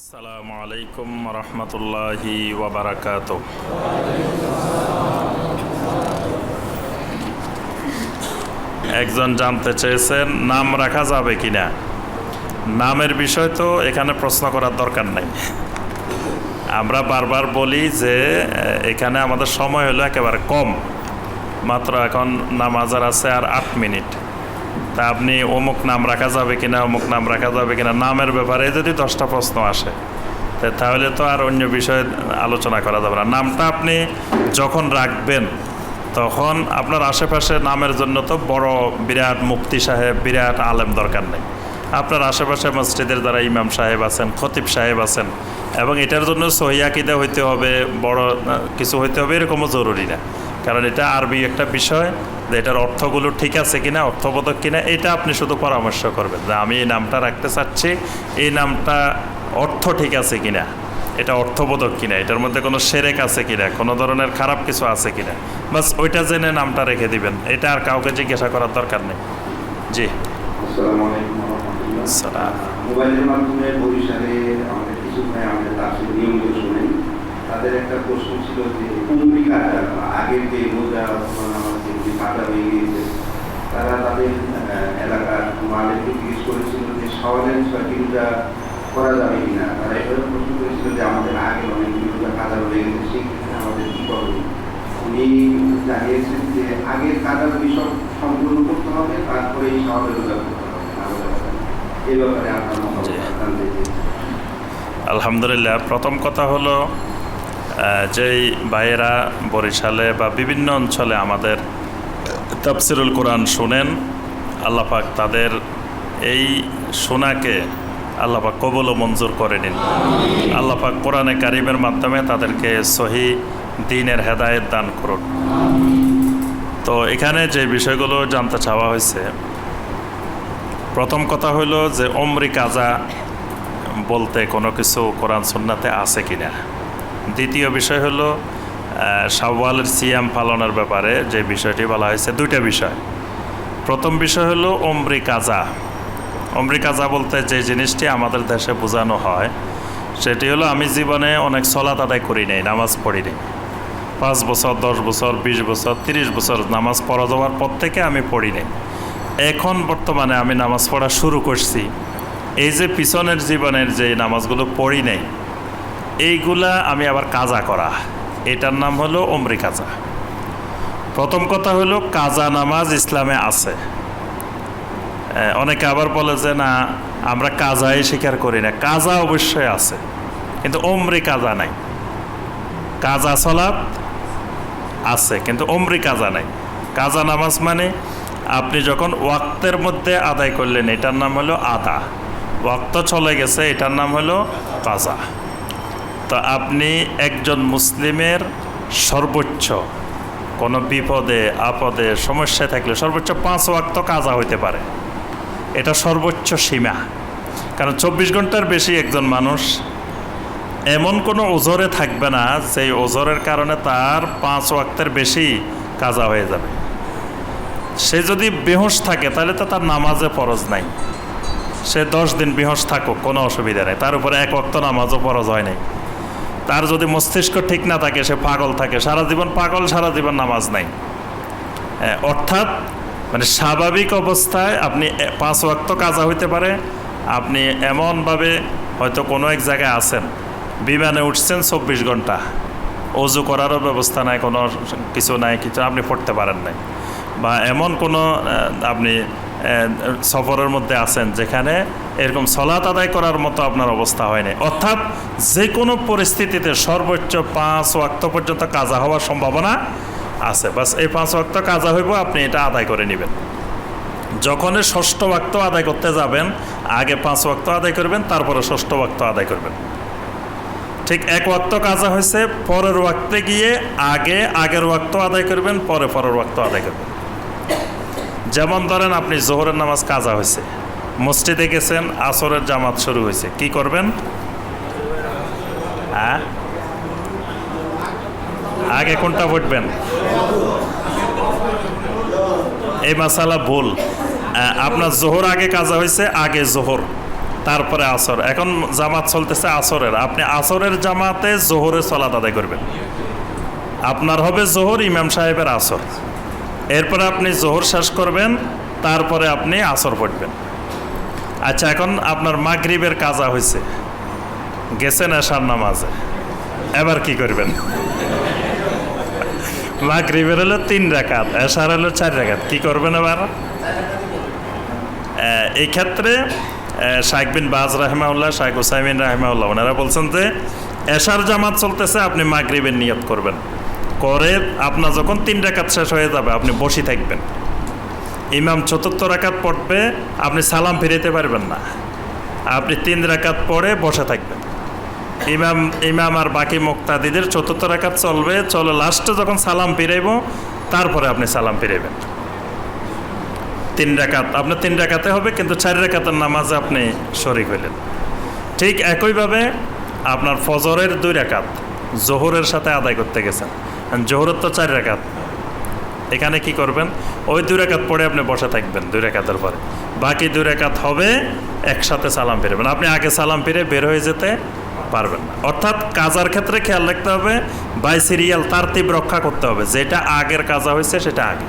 আসসালামু আলাইকুম রহমতুল্লাহি ওয়া বারাকাতুহু। একজন জানতে চেয়েছেন নাম রাখা যাবে কিনা। নামের বিষয় তো এখানে প্রশ্ন করার দরকার নাই। আমরা বারবার বলি যে এখানে আমাদের সময় হলো একেবারে কম, মাত্র এখন নামাজের আছে আর 8 মিনিট। তা আপনি অমুক নাম রাখা যাবে কিনা, অমুক নাম রাখা যাবে কিনা, নামের ব্যাপারে যদি 10টা প্রশ্ন আসে তাহলে তো আর অন্য বিষয়ে আলোচনা করা যাবে না। নামটা আপনি যখন রাখবেন তখন আপনার আশেপাশে নামের জন্য তো বড় বিরাট মুফতি সাহেব, বিরাট আলেম দরকার নেই। আপনার আশেপাশে মসজিদের যারা ইমাম সাহেব আছেন, খতিব সাহেব আছেন, এবং এটার জন্য সহিহ আকীদা হইতে হবে, বড় কিছু হইতে হবে এরকমও জরুরি না। কারণ এটা আরবি একটা বিষয়, যে এটার অর্থগুলো ঠিক আছে কিনা, অর্থবোধক কিনা, এটা আপনি শুধু পরামর্শ করবেন যে আমি এই নামটা রাখতে চাচ্ছি, এই নামটা অর্থ ঠিক আছে কিনা, এটা অর্থবোধক কিনা, এটার মধ্যে কোনো সেরেক আছে কিনা, কোনো ধরনের খারাপ কিছু আছে কিনা, বাস ওইটা জেনে নামটা রেখে দিবেন। এটা আর কাউকে জিজ্ঞাসা করার দরকার নেই। জি, আসসালামু আলাইকুম ওয়া রাহমাতুল্লাহ। আসসালাম। মোবাইলের মাধ্যমে বরিশালে আমাদের কিছু ভাই আমাদের তাফসীর নিয়মিত শুনেন। তাদের একটা প্রশ্ন ছিল যে উমরি কাটা, আগের যে রোজা অথবা নামাজের যে কাটা হয়ে গিয়েছে, তারা তাদের এলাকার মালিককে জিজ্ঞেস করেছিল যে শাওয়ালের 6টি রোজা করা যাবে কিনা। তারা এভাবে প্রশ্ন করেছিল যে আমাদের আগে অনেকগুলি রোজা কাটা হয়ে গেছে, সেক্ষেত্রে আমাদের কী করণীয়। উনি জানিয়েছেন যে আগের কাটাগুলি সব সম্পূর্ণ করতে হবে, তারপরে এই শাওয়ালের রোজা করতে হবে। এই ব্যাপারে আপনার মতামত জানতে চাই। আলহামদুলিল্লাহ, প্রথম কথা হলো যেই ভাইয়েরা বরিশালে বা বিভিন্ন অঞ্চলে আমাদের তাফসিরুল কোরআন শুনেন, আল্লাহ পাক তাদের এই শোনাকে আল্লাহ পাক কবুল ও মঞ্জুর করে নিন। আল্লাহ পাক কোরআনে কারিমের মাধ্যমে তাদেরকে সহি দ্বীনের হেদায়েত দান করুন। তো এখানে যে বিষয়গুলো জানতে চাওয়া হয়েছে, প্রথম কথা হলো যে উমরি কাজা বলতে কোনো কিছু কোরআন সুন্নাতে আছে কিনা। দ্বিতীয় বিষয় হলো শাওয়ালের সিয়াম পালনের ব্যাপারে যে বিষয়টি বলা হয়েছে, দুইটা বিষয়। প্রথম বিষয় হলো উমরি কাজা। উমরি কাজা বলতে যে জিনিসটি আমাদের দেশে বোঝানো হয় সেটি হলো আমি জীবনে অনেক সলাত আদায় করি নাই, নামাজ পড়ি নাই। 5 বছর, 10 বছর, 20 বছর, 30 বছর নামাজ পড়া যাওয়ার পর থেকে আমি পড়ি নাই। এখন বর্তমানে আমি নামাজ পড়া শুরু করছি। এই যে পিছনের জীবনের যে নামাজগুলো পড়ি নাই, এইগুলা আমি আবার কাজা করা, এটার নাম হলো উমরি কাজা। প্রথম কথা হলো কাজা নামাজ ইসলামে আছে। অনেকে আবার বলে যে না, আমরা কাজাই স্বীকার করি না। কাজা অবশ্যই আছে, কিন্তু উমরি কাজা নাই। কাজা সালাত আছে, কিন্তু উমরি কাজা নাই। কাজা নামাজ মানে আপনি যখন ওয়াক্তের মধ্যে আদায় করলেন, এটার নাম হলো আদা। ওয়াক্ত চলে গেছে, এটার নাম হলো কাজা। তো আপনি একজন মুসলিমের সর্বোচ্চ কোনো বিপদে আপদে সমস্যায় থাকলে সর্বোচ্চ 5 ওয়াক্ত কাজা হইতে পারে। এটা সর্বোচ্চ সীমা। কারণ 24 ঘন্টার বেশি একজন মানুষ এমন কোনো ওজরে থাকবে না সেই ওজরের কারণে তার 5 ওয়াক্তের বেশি কাজা হয়ে যাবে। সে যদি বেহুশ থাকে তাহলে তো তার নামাজে ফরজ নাই। সে 10 দিন বেহুশ থাকুক, কোনো অসুবিধা নেই, তার উপরে 1 ওয়াক্ত নামাজও ফরজ হয় নাই। তার যদি মস্তিষ্ক ঠিক না থাকে, সে পাগল থাকে, সারা জীবন পাগল, সারা জীবন নামাজ নাই। অর্থাৎ মানে স্বাভাবিক অবস্থায় আপনি 5 ওয়াক্ত কাজা হইতে পারে। আপনি এমনভাবে হয়তো কোনো এক জায়গায় আছেন, বিমানে উঠছেন 24 ঘন্টা, অজু করারও ব্যবস্থা নাই, কোনো কিছু নাই, কিছু আপনি পড়তে পারেন নাই। বা এমন কোনো আপনি সফরের মধ্যে আছেন যেখানে এরকম সলাত আদায় করার মতো আপনার অবস্থা হয় নাই। অর্থাৎ যে কোনো পরিস্থিতিতে সর্বোচ্চ 5 ওয়াক্ত পর্যন্ত কাজা হওয়ার সম্ভাবনা আছে। বাস এই 5 ওয়াক্ত কাজা হইব, আপনি এটা আদায় করে নেবেন। যখনই 6ষ্ঠ ওয়াক্ত আদায় করতে যাবেন, আগে 5 ওয়াক্ত আদায় করবেন, তারপরে 6ষ্ঠ ওয়াক্ত আদায় করবেন। ঠিক 1 ওয়াক্ত কাজা হয়েছে, পরের ওয়াক্তে গিয়ে আগের ওয়াক্ত আদায় করবেন, পরের ওয়াক্ত আদায় করবেন। যেমন ধরেন আপনি জোহরের নামাজ কাজা হয়েছে, মসজিদে গেছেন, আসরের জামাত শুরু হয়েছে, কি করবেন? আগে কোনটা পড়বেন? এই মাসালা ভুল। আপনার জোহর আগে কাজা হয়েছে, আগে জোহর, তারপরে আসর। এখন জামাত চলতেছে আসরের, আপনি আসরের জামাতে জোহরের সালাত আদায় করবেন। আপনার হবে জোহর, ইমাম সাহেবের আসর। এরপরে আপনি জোহর শেষ করবেন, তারপরে আপনি আসর পড়বেন। আচ্ছা, এখন আপনার মাগরিবের কাজা হয়েছে, গেছেন এশার নামাজে, এবার কি করবেন? মাগরিবের হলো 3 রাকাত, এশার হলো 4 রাকাত, কি করবেন এবার? এই ক্ষেত্রে শাইখ বিন বাজ রাহিমাহুল্লাহ, শাইখ হুসাইমিন রাহিমাহুল্লাহ ওনারা বলছেন যে এশার জামাত চলতেছে, আপনি মাগরিবের নিয়ত করবেন, করে আপনার যখন 3 রাকাত শেষ হয়ে যাবে আপনি বসে থাকবেন। ইমাম 4র্থ রাকাত পড়বে, আপনি সালাম ফিরাইতে পারবেন না, আপনি 3 রাকাত পড়ে বসে থাকবেন। ইমাম আর বাকি মুক্তাদিদের 4র্থ রাকাত চলবে, চলে লাস্টে যখন সালাম ফিরাইব তারপরে আপনি সালাম ফিরাইবেন। 3 রাকাত আপনার 3 রাকাতে হবে, কিন্তু 4 রাকাতের নামাজে আপনি শরীক হইলেন। ঠিক একইভাবে আপনার ফজরের 2 রাকাত জোহরের সাথে আদায় করতে গেছেন, জোহরের তো 4 রাকাত, এখানে কি করবেন? ওই 2 রাকাত পড়ে আপনি বসে থাকবেন 2 রাকাতের পরে, বাকি 2 রাকাত হবে একসাথে সালাম ফিরবেন। আপনি আগে সালাম ফিরে বের হয়ে যেতে পারবেন না। অর্থাৎ কাজার ক্ষেত্রে খেয়াল রাখতে হবে, বাই সিরিয়াল তারতিব রক্ষা করতে হবে, যেটা আগের কাজা হয়েছে সেটা আগে।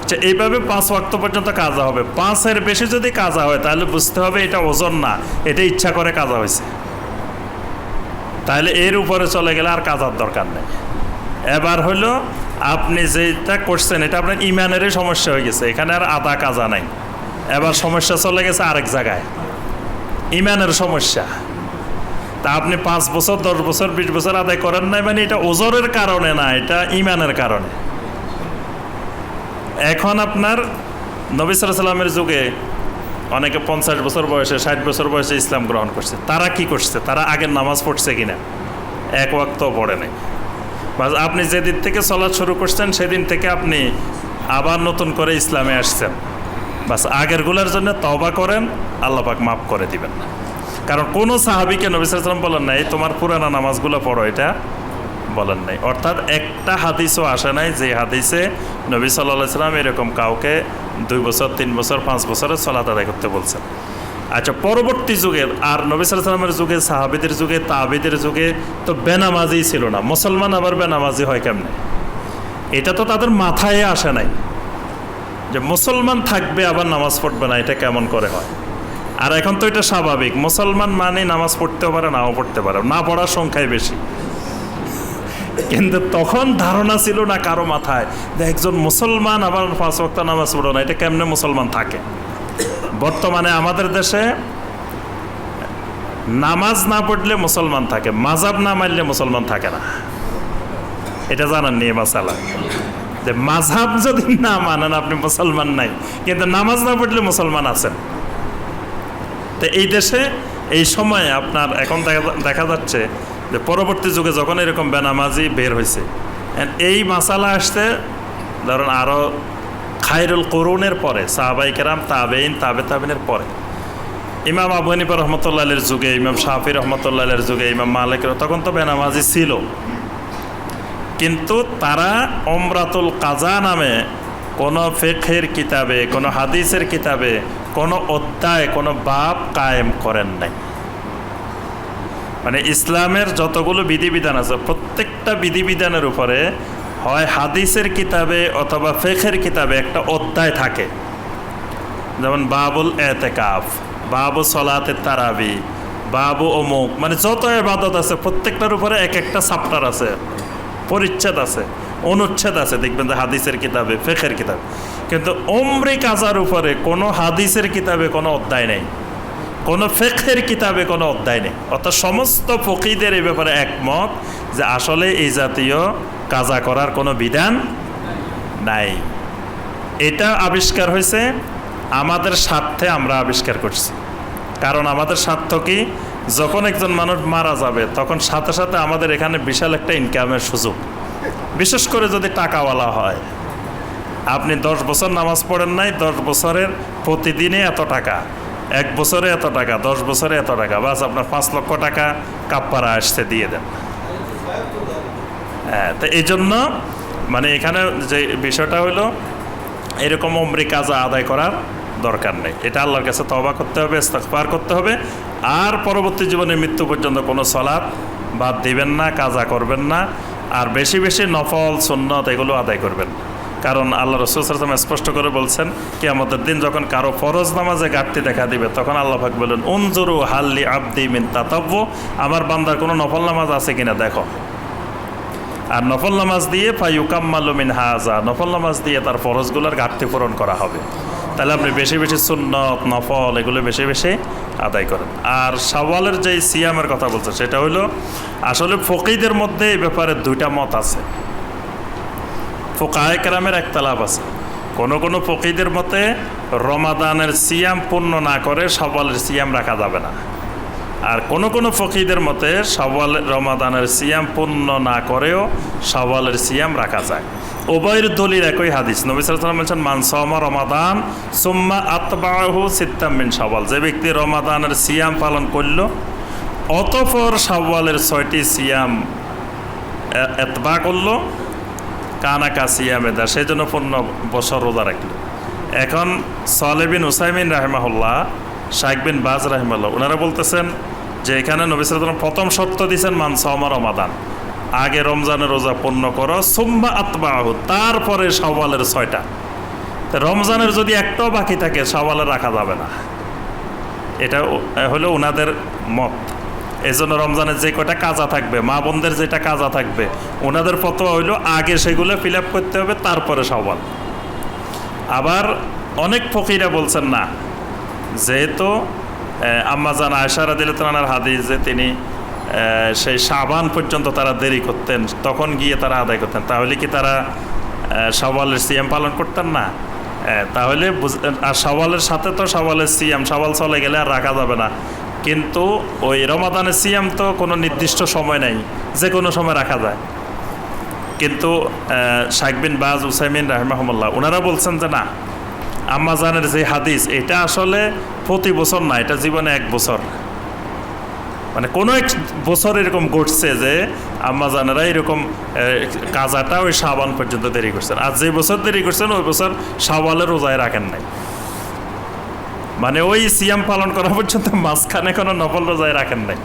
আচ্ছা, এইভাবে 5 ওয়াক্ত পর্যন্ত কাজা হবে। 5-এর বেশি যদি কাজা হয় তাহলে বুঝতে হবে এটা ওজন না, এটা ইচ্ছা করে কাজা হয়েছে, তাহলে এর উপরে চলে গেলে আর কাজার দরকার নেই। এবার হলো আপনি যেটা করছেন এটা আপনার ইমানেরই সমস্যা হয়ে গেছে, এখানে আর আদা কাজা নাই, এবার সমস্যা চলে গেছে আরেক জায়গায়, ইমানের সমস্যা। তা আপনি 5 বছর 10 বছর 20 বছর আদায় করেন নাই, মানে এটা ওজরের কারণে না, এটা ইমানের কারণে। এখন আপনার নবী সাল্লাল্লাহু আলাইহি ওয়াসাল্লামের যুগে অনেকে 50 বছর বয়সে 60 বছর বয়সে ইসলাম গ্রহণ করছে, তারা কি করছে? তারা আগের নামাজ পড়ছে কিনা? 1 ওয়াক্তও পড়ে নাই। বাস আপনি যেদিন থেকে চলা শুরু করছেন সেদিন থেকে আপনি আবার নতুন করে ইসলামে আসছেন, বাস আগেরগুলোর জন্য তওবা করেন, আল্লাহ পাক মাফ করে দিবেন। কারণ কোনো সাহাবীকে নবী সাল্লাল্লাহু আলাইহি ওয়াসাল্লাম বলেন নাই তোমার পুরানা নামাজগুলো পড়ো, এটা বলেন নাই। অর্থাৎ একটা হাদিসও আসে নাই যে হাদিসে নবী সাল্লাল্লাহু আলাইহি ওয়াসাল্লাম এরকম কাউকে 2 বছর 3 বছর 5 বছরের সালাত আদায় করতে বলছেন। আচ্ছা, পরবর্তী যুগের আর নবী সাল্লাল্লাহু আলাইহি ওয়াসাল্লামের যুগে, সাহাবীদের যুগে, তাবেঈদের যুগে তো বেনামাজি ছিল না। মুসলমান আবার বেনামাজি হয় কেমনে? এটা তো তাদের মাথায় আসে নাই যে মুসলমান থাকবে আবার নামাজ পড়বে না, এটা কেমন করে হয়? আর এখন তো এটা স্বাভাবিক, মুসলমান মানে নামাজ পড়তেও পারে, নাও পড়তে পারে, না পড়ার সংখ্যাই বেশি। কিন্তু তখন ধারণা ছিল না কারো মাথায় যে একজন মুসলমান আবার 5 ওয়াক্ত নামাজ পড়ো না, এটা কেমনে মুসলমান থাকে। বর্তমানে আমাদের দেশে নামাজ না পড়লে মুসলমান থাকে, মাযহাব না মানলে মুসলমান থাকে না। এটা জানান নিয়ে মাসালা যে মাযহাব যদি না মানেন আপনি মুসলমান নাই, কিন্তু নামাজ না পড়লে মুসলমান আছেন। তো এই দেশে এই সময়ে আপনার এখন দেখা যাচ্ছে যে পরবর্তী যুগে যখন এরকম বেনামাজি বের হয়েছে, এই মাসালা আসতে ধরুন আরও খায়রুল কুরুনের পরে, সাহাবায়ে কেরাম, তাবেঈন, তাবেঈনের পরে, ইমাম আবু হানিফা রহমতুল্লাহ আলাইহির যুগে, ইমাম শাফি রহমতুল্লাহ আলাইহির যুগে, ইমাম মালিক, তখন তো বেনামাজি ছিল, কিন্তু তারা উমরাতুল কাজা নামে কোনো ফিকহের কিতাবে, কোনো হাদিসের কিতাবে কোনো অধ্যায়, কোনো বাব কায়েম করেন নাই। মানে ইসলামের যতগুলো বিধিবিধান আছে প্রত্যেকটা বিধিবিধানের উপরে হয় হাদিসের কিতাবে অথবা ফিকহের কিতাবে একটা অধ্যায় থাকে। যেমন বাবুল এতেকাফ, বাবু সলাতে তারাবি, বাবু অমুক, মানে যত ইবাদত আছে প্রত্যেকটার উপরে এক একটা চ্যাপ্টার আছে, পরিচ্ছেদ আছে, অনুচ্ছেদ আছে, দেখবেন যে হাদিসের কিতাবে, ফিকহের কিতাবে। কিন্তু উমরে কাজার উপরে কোনো হাদিসের কিতাবে কোনো অধ্যায় নেই, কোনো ফিকহের কিতাবে কোনো অধ্যায় নেই। অর্থাৎ সমস্ত ফকিহদের এই ব্যাপারে একমত যে আসলে এই জাতীয় কাজা করার কোনো বিধান নাই। এটা আবিষ্কার হয়েছে আমাদের স্বার্থে, আমরা আবিষ্কার করছি। কারণ আমাদের স্বার্থ কি, যখন একজন মানুষ মারা যাবে তখন সাথে সাথে আমাদের এখানে বিশাল একটা ইনকামের সুযোগ, বিশেষ করে যদি টাকাওয়ালা হয়। আপনি 10 বছর নামাজ পড়েন নাই, 10 বছরের প্রতিদিনে এত টাকা, 1 বছরে এত টাকা, 10 বছরে এত টাকা, বাস আপনার 5 লক্ষ টাকা কাপ্পারা আসছে, দিয়ে দেন। হ্যাঁ, তো এই জন্য মানে এখানে যে বিষয়টা হলো এরকম উমরি কাজা আদায় করার দরকার নেই। এটা আল্লাহর কাছে তওবা করতে হবে, ইস্তিগফার করতে হবে, আর পরবর্তী জীবনে মৃত্যু পর্যন্ত কোনো সালাত বাদ দিবেন না, কাজা করবেন না, আর বেশি বেশি নফল সুন্নত এগুলো আদায় করবেন। কারণ আল্লাহ রাসূল সাল্লাল্লাহু আলাইহি ওয়াসাল্লাম স্পষ্ট করে বলছেন, কিয়ামতের দিন যখন কারো ফরজ নামাজে ঘাটতি দেখা দিবে, তখন আল্লাহ পাক বলেন, উনজুরু হাল্লি আবদি মিন তাতাব্বু, আমার বান্দার কোনো নফল নামাজ আছে কিনা দেখো। আর নফল নামাজ দিয়ে ফায়ুকাম্মালু মিন হাযা, নফল নামাজ দিয়ে তার ফরজগুলোর ঘাটতি পূরণ করা হবে। তাহলে আপনি বেশি বেশি সুন্নত নফল এগুলো বেশি বেশি আদায় করেন। আর শাওয়ালের যেই সিয়ামের কথা বলছে, সেটা হলো আসলে ফকিহদের মধ্যে এই ব্যাপারে দুইটা মত আছে, ফুকাহায়ে কেরামের একতলাফ আছে। কোনো ফকিহদের মতে রমাদানের সিয়াম পূর্ণ না করে শাওয়ালের সিয়াম রাখা যাবে না, আর কোনো ফকিহদের মতে রমাদানের সিয়াম পূর্ণ না করেও শাওয়ালের সিয়াম রাখা যায়। উভয়ের দলিল একই হাদিস। নবী সাল্লাল্লাহু আলাইহি ওয়াসাল্লাম বলেছেন, মান সাওমা রমাদান সুম্মা আতবাহু সিত্তাম মিন শাওয়াল, যে ব্যক্তি রমাদানের সিয়াম পালন করল অতঃপর শাওয়ালের 6টি সিয়াম এতবা করলো, কানাকা সিয়ামে দা, সেই জন্য 15 বছর রোজা রাখল। এখন সালেহ বিন উসাইমিন রাহিমাহুল্লাহ, শাইখ বিন বাজ রাহিমাহুল্লাহ, ওনারা বলতেছেন যে এখানে নবী সাল্লাল্লাহু আলাইহি ওয়াসাল্লাম প্রথম শর্ত দিয়েছেন মান সাওমা রমাদান, আগে রমজানের রোজা পূর্ণ করো, সুম্মা আতবাহু, তারপরে শাওয়ালের 6টা। তো রমজানের যদি একটাও বাকি থাকে শাওয়ালের রাখা যাবে না, এটা হলো ওনাদের মত। এই জন্য রমজানের যে কয়টা কাজা থাকবে, মা বোনদের যেটা কাজা থাকবে, ওনাদের ফতোয়া হইলো আগে সেগুলো ফিল আপ করতে হবে, তারপরে শাওয়াল। আবার অনেক ফকিরা বলছেন না, যেহেতু আম্মা জান আয়েশা রাদিয়াল্লাহু আনহার হাদিস যে তিনি সেই শাবান পর্যন্ত তারা দেরি করতেন, তখন গিয়ে তারা আদায় করতেন, তাহলে কি তারা শাওয়ালের সিয়াম পালন করতেন না? তাহলে আর শাওয়ালের সাথে তো শাওয়ালের সিয়াম, শাওয়াল চলে গেলে আর রাখা যাবে না। কিন্তু ওই রমাদানের সিয়াম তো কোনো নির্দিষ্ট সময় নেই, যে কোনো সময় রাখা যায়। কিন্তু শাইখ বিন বাজ উসাইমিন রাহিমাহুল্লাহ ওনারা বলছেন যে না, আম্মা জানের যে হাদিস, এটা আসলে প্রতি বছর না, এটা জীবনে 1 বছর, মানে কোনো এক বছর এরকম ঘটছে যে আম্মা জানেরা এরকম কাজাটা ওই শাবান পর্যন্ত দেরি করছেন, আর যে বছর দেরি করছেন ওই বছর শাওয়ালের রোজায় রাখেন নাই, মানে ওই সিয়াম পালন করা পর্যন্ত মাঝখানে কোনো নফল রোজায় রাখেন নাই।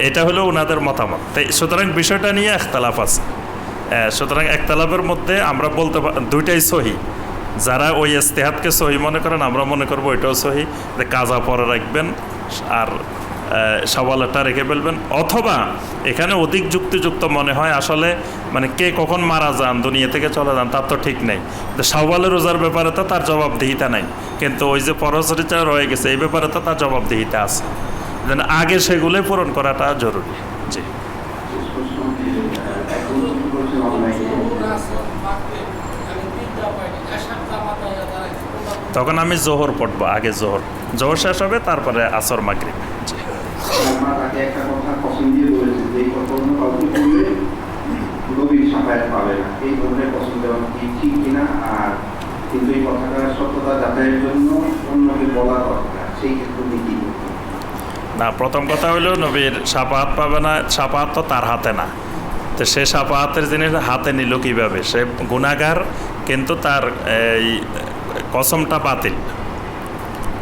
এটা হলো ওনাদের মতামত। তাই সুতরাং বিষয়টা নিয়ে একতলাফ আছে। সুতরাং একতলাফের মধ্যে আমরা বলতে দুইটাই সহি। যারা ওই ইজতিহাদকে সহি মনে করেন, আমরা মনে করবো এটাও সহি, যে কাজা পরে রাখবেন আর শাওয়ালটা রেখে ফেলবেন। অথবা এখানে অধিক যুক্তিযুক্ত মনে হয় আসলে, মানে কে কখন মারা যান, দুনিয়া থেকে চলে যান, তার তো ঠিক নেই। শাওয়ালের রোজার ব্যাপারে তো তার জবাবদিহিতা নাই, কিন্তু ওই যে পরচরিতা রয়ে গেছে এই ব্যাপারে তো তার জবাবদিহিতা আছে, যেন আগে সেগুলোই পূরণ করাটা জরুরি। জি, তখন আমি জোহর পড়বো, আগে জোহর শেষ হবে, তারপরে আসর মাগরিব। জি, একটা কথা পছন্দ করেছেন যে অন্য কাউকে বললে নবীর সাফায়াত পাবে না, এই ধরনের পছন্দ কি ঠিক কিনা, আর কিন্তু এই কথাটার সত্যতা যাচাইয়ের জন্য অন্যকে বলা দরকার, সেই ক্ষেত্রে কি না? প্রথম কথা হলো নবীর সাফায়াত পাবে না, সাফায়াত তো তার হাতে না, তো সে সাফায়াতের জিনিস হাতে নিল কীভাবে? সে গুনাহগার, কিন্তু তার এই কসমটা বাতিল,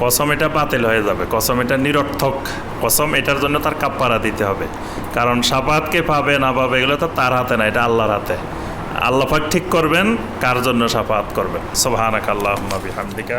কসম এটা বাতিল হয়ে যাবে, কসম এটা নিরর্থক কসম, এটার জন্য তার কাফারা দিতে হবে। কারণ সাফায়াতকে পাবে না পাবে এগুলো তো তার হাতে না, এটা আল্লাহর হাতে। আল্লাহ পাক ঠিক করবেন কার জন্য সাফায়াত করবেন। সুবহানাকাল্লাহুম্মা বিহামদিকা।